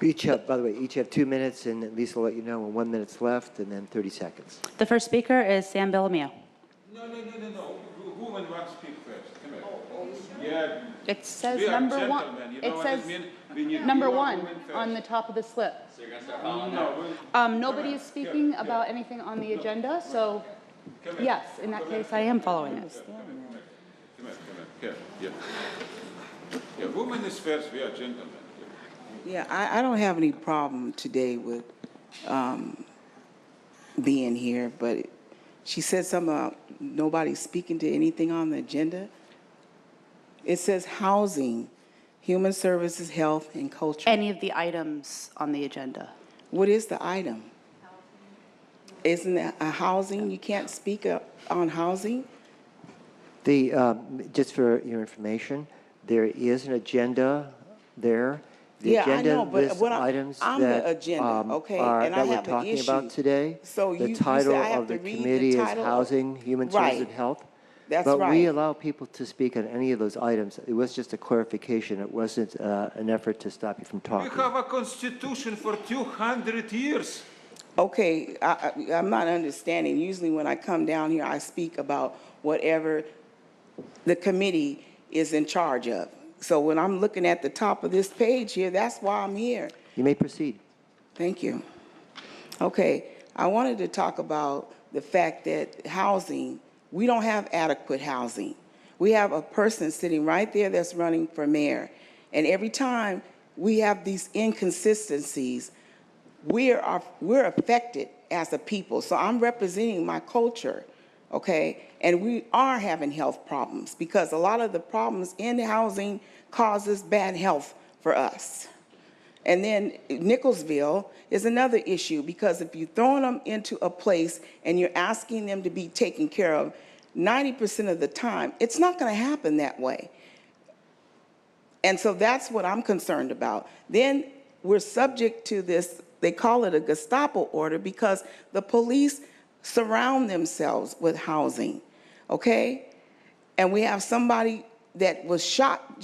Each have, by the way, each have 2 minutes, and at least I'll let you know when 1 minute's left, and then 30 seconds. The first speaker is Sam Bellamio. No. Woman wants to speak first. Come here. Yeah. It says We are number one. gentlemen. You It know says what it means? We need number you are one woman first. on the top of the slip. So you're going to start following No. Nobody is speaking about anything on the agenda, so yes, in that case, I am following it. Come here. Yeah. Yeah, woman is first. We are gentlemen. Yeah, I don't have any problem today with being here, but she said something about nobody speaking to anything on the agenda. It says housing, human services, health, and culture. Any of the items on the agenda. What is the item? Isn't it a housing? You can't speak on housing? Just for your information, there is an agenda there. The Yeah, agenda I know, but lists what items I'm that, the agenda, okay, are, and I that we're have an talking about issue. today. So the you say title I have of the to read the committee is title of- Housing, Human Services, and Health. That's but right. we allow people to speak on any of those items. It was just a clarification. It wasn't an effort to stop you from We talking. have a constitution for 200 years. Okay, I'm not understanding. Usually when I come down here, I speak about whatever the committee is in charge of. So when I'm looking at the top of this page here, that's why I'm here. You may proceed. Thank you. Okay, I wanted to talk about the fact that housing, we don't have adequate housing. We have a person sitting right there that's running for mayor. And every time we have these inconsistencies, we're affected as a people. So I'm representing my culture, okay? And we are having health problems because a lot of the problems in housing causes bad health for us. And then Nicholsville is another issue because if you're throwing them into a place and you're asking them to be taken care of, 90% of the time, it's not going to happen that way. And so that's what I'm concerned about. Then we're subject to this, they call it a Gestapo order because the police surround themselves with housing, okay? And we have somebody that was shot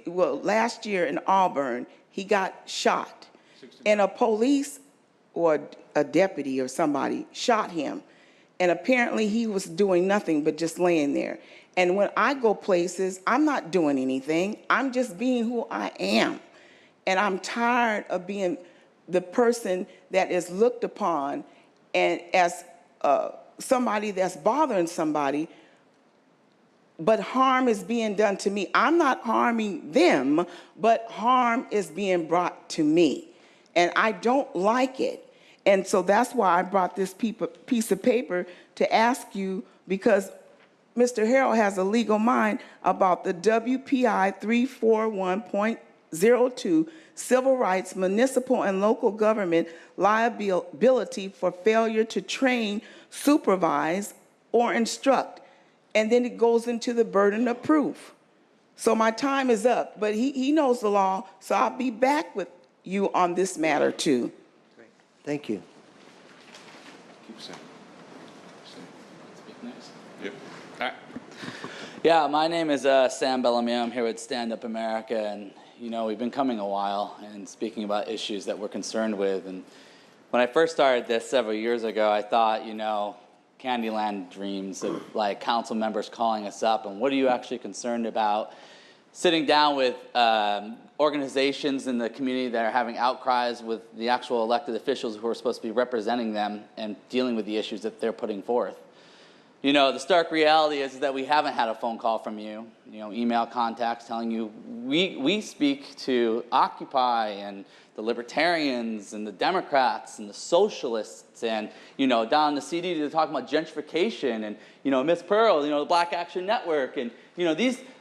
last year in Auburn. He got shot. And a police or a deputy or somebody shot him. And apparently he was doing nothing but just laying there. And when I go places, I'm not doing anything. I'm just being who I am. And I'm tired of being the person that is looked upon and as somebody that's bothering somebody, but harm is being done to me. I'm not harming them, but harm is being brought to me. And I don't like it. And so that's why I brought this piece of paper to ask you, because Mr. Harrell has a legal mind about the WPI 341.02, Civil Rights, Municipal and Local Government Liability for Failure to Train, Supervise, or Instruct. And then it goes into the burden of proof. So my time is up, but he knows the law, so I'll be back with you on this matter too. Great. Thank you. Keep saying. Speak next. Yep. All right. Yeah, my name is Sam Bellamio. I'm here with StandUP-America, and you know, we've been coming a while and speaking about issues that we're concerned with. And when I first started this several years ago, I thought, you know, Candyland dreams of like council members calling us up and what are you actually concerned about? Sitting down with organizations in the community that are having outcries with the actual elected officials who are supposed to be representing them and dealing with the issues that they're putting forth. You know, the stark reality is that we haven't had a phone call from you, email contacts telling you we speak to Occupy and the Libertarians and the Democrats and the Socialists and, down in the CD they're talking about gentrification and, Miss Pearl, the Black Action Network and,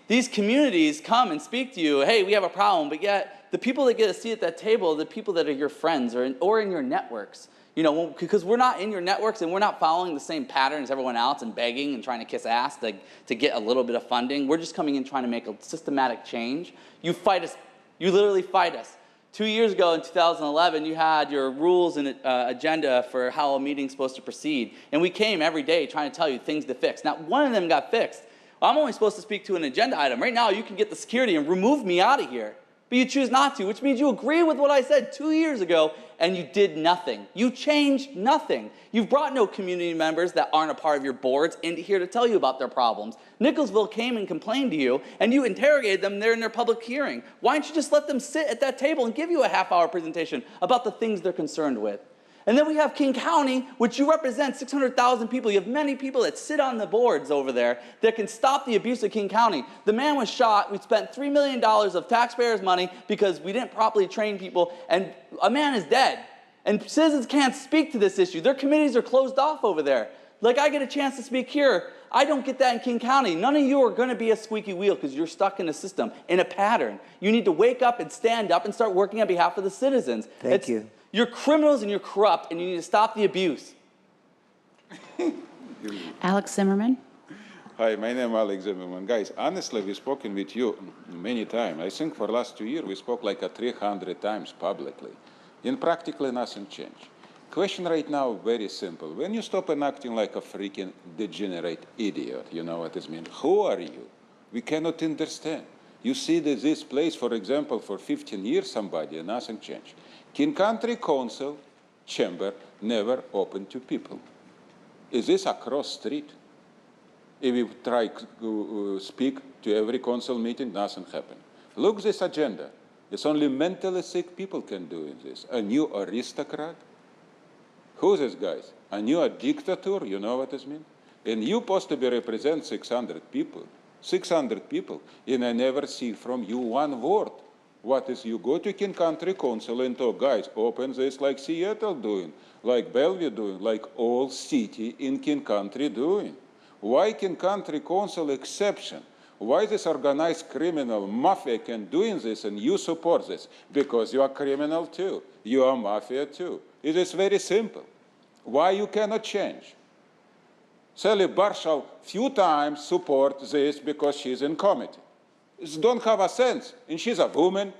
these communities come and speak to you, hey, we have a problem, but yet the people that get a seat at that table are the people that are your friends or in your networks. Because we're not in your networks and we're not following the same pattern as everyone else and begging and trying to kiss ass to get a little bit of funding. We're just coming in trying to make a systematic change. You fight us. You literally fight us. 2 years ago in 2011, you had your rules and agenda for how a meeting's supposed to proceed. And we came every day trying to tell you things to fix. Not one of them got fixed. I'm only supposed to speak to an agenda item. Right now, you can get the security and remove me out of here. But you choose not to, which means you agree with what I said 2 years ago, and you did nothing. You changed nothing. You've brought no community members that aren't a part of your boards into here to tell you about their problems. Nicholsville came and complained to you, and you interrogated them there in their public hearing. Why don't you just let them sit at that table and give you a half-hour presentation about the things they're concerned with? And then we have King County, which you represent 600,000 people. You have many people that sit on the boards over there that can stop the abuse of King County. The man was shot. We spent $3 million of taxpayers' money because we didn't properly train people, and a man is dead. And citizens can't speak to this issue. Their committees are closed off over there. Like, I get a chance to speak here. I don't get that in King County. None of you are going to be a squeaky wheel because you're stuck in a system, in a pattern. You need to wake up and stand up and start working on behalf of the citizens. Thank you. You're criminals and you're corrupt, and you need to stop the abuse. Alex Zimerman. Hi, my name is Alex Zimerman. Guys, honestly, we've spoken with you many times. I think for the last 2 years, we spoke like 300 times publicly. And practically nothing changed. Question right now, very simple. When you stop and acting like a freaking degenerate idiot, you know what this means? Who are you? We cannot understand. You see that this place, for example, for 15 years, somebody, and nothing changed. King Country Council chamber never opened to people. Is this across street? If we try to speak to every council meeting, nothing happened. Look this agenda. It's only mentally sick people can do in this. A new aristocrat? Who's this guys? A new dictator? You know what this means? And you supposed to be represent 600 people. 600 people. And I never see from you one word. What is you go to King Country Council and talk, guys, open this like Seattle doing, like Bellevue doing, like all city in King Country doing. Why King Country Council exception? Why this organized criminal mafia can doing this and you support this? Because you are criminal too. You are mafia too. It is very simple. Why you cannot change? Sally Barshall few times support this because she's in committee. It don't have a sense, and she's a woman.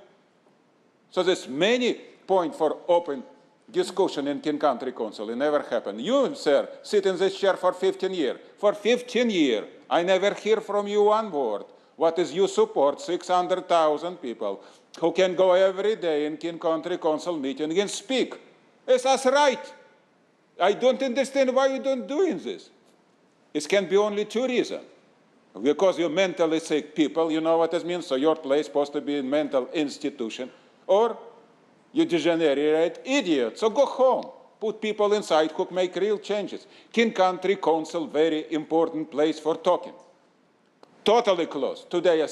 So there's many points for open discussion in King Country Council. It never happened. You, sir, sit in this chair for 15 years. For 15 years, I never hear from you one word. What is you support 600,000 people who can go every day in King Country Council meeting and speak. It's us right. I don't understand why you don't doing this. It can be only two reasons. Because you're mentally sick people, you know what it means? So your place is supposed to be a mental institution. Or you degenerate idiot. So go home. Put people inside who make real changes. King Country Council, very important place for talking. Totally closed. Today,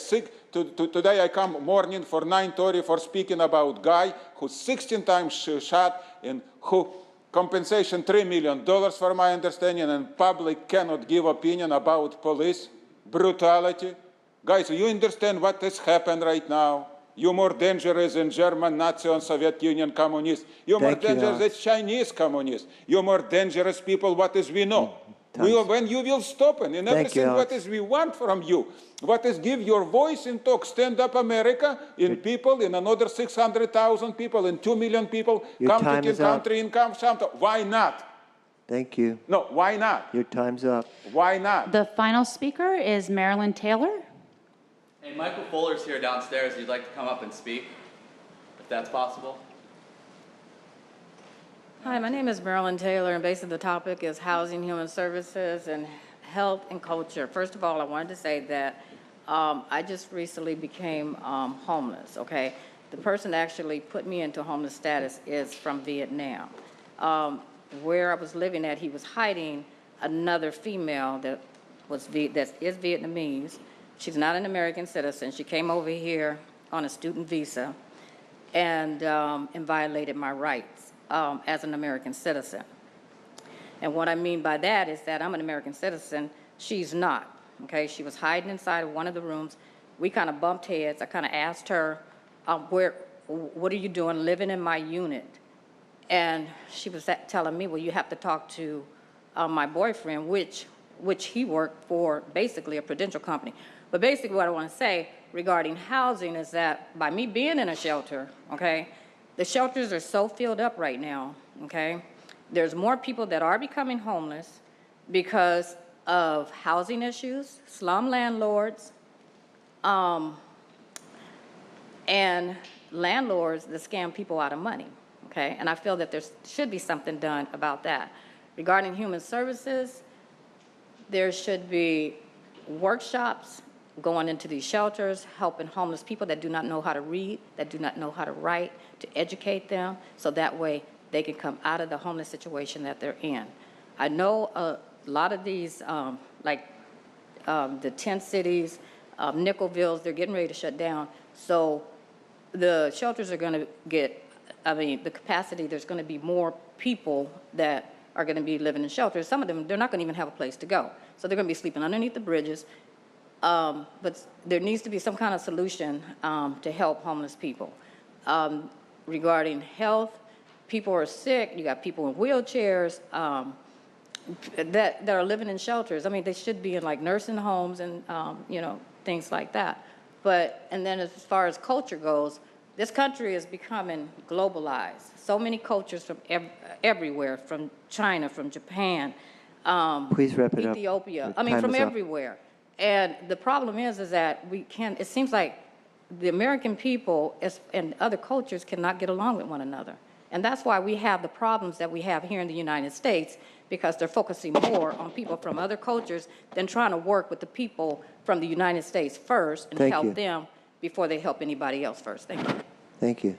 today I come morning for 9:30 for speaking about guy who's 16 times shot and who compensation $3 million for my understanding, and public cannot give opinion about police brutality. Guys, you understand what has happened right now? You're more dangerous than German, Nazi, and Soviet Union communists. You're more dangerous than Chinese communists. You're more dangerous people, what is we know. When you will stop and everything what is we want from you. What is give your voice and talk, stand up America, in people, in another 600,000 people, in 2 million people, come to King Country and come something. Why not? Thank you. No, why not? Your time's up. Why not? The final speaker is Marilyn Taylor. Hey, Michael Fuller's here downstairs. You'd like to come up and speak, if that's possible? Hi, my name is Marilyn Taylor, and basically the topic is housing, human services, and health and culture. First of all, I wanted to say that I just recently became homeless, okay? The person that actually put me into homeless status is from Vietnam. Where I was living at, he was hiding another female that is Vietnamese. She's not an American citizen. She came over here on a student visa and violated my rights as an American citizen. And what I mean by that is that I'm an American citizen. She's not, okay? She was hiding inside of one of the rooms. We kind of bumped heads. I kind of asked her, what are you doing living in my unit? And she was telling me, well, you have to talk to my boyfriend, which he worked for basically a Prudential company. But basically what I want to say regarding housing is that by me being in a shelter, okay, the shelters are so filled up right now, okay? There's more people that are becoming homeless because of housing issues, slum landlords, and landlords that scam people out of money, okay? And I feel that there should be something done about that. Regarding human services, there should be workshops going into these shelters, helping homeless people that do not know how to read, that do not know how to write, to educate them, so that way they can come out of the homeless situation that they're in. I know a lot of these, the 10 cities, Nickelvilles, they're getting ready to shut down. So the shelters are going to get, the capacity, there's going to be more people that are going to be living in shelters. Some of them, they're not going to even have a place to go. So they're going to be sleeping underneath the bridges. But there needs to be some kind of solution to help homeless people. Regarding health, people are sick. You got people in wheelchairs that are living in shelters. I mean, they should be in like nursing homes and things like that. And then as far as culture goes, this country is becoming globalized. So many cultures from everywhere, from China, from Japan, Please wrap it up. Ethiopia. Your time From is up. everywhere. And the problem is that it seems like the American people and other cultures cannot get along with one another. And that's why we have the problems that we have here in the United States, because they're focusing more on people from other cultures than trying to work with the people from the United States first and Thank help you. them before they help anybody else first. Thank you. Thank you.